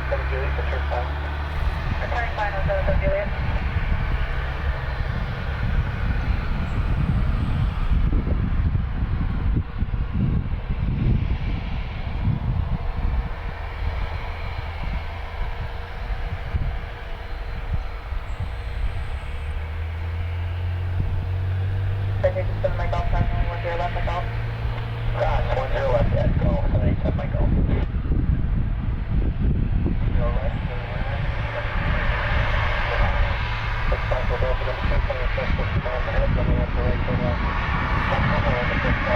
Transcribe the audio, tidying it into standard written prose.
7 Juliet, return final. Return final, 7 Juliet. Pacific 7 Mike Golf, time 10 left, Mike Golf. 10 left, yes, go. 787 Mike Golf. 0 left, 6 5 will go for number 2, 20 first, 50 miles ahead, runway left to right, turn left. 1 over 6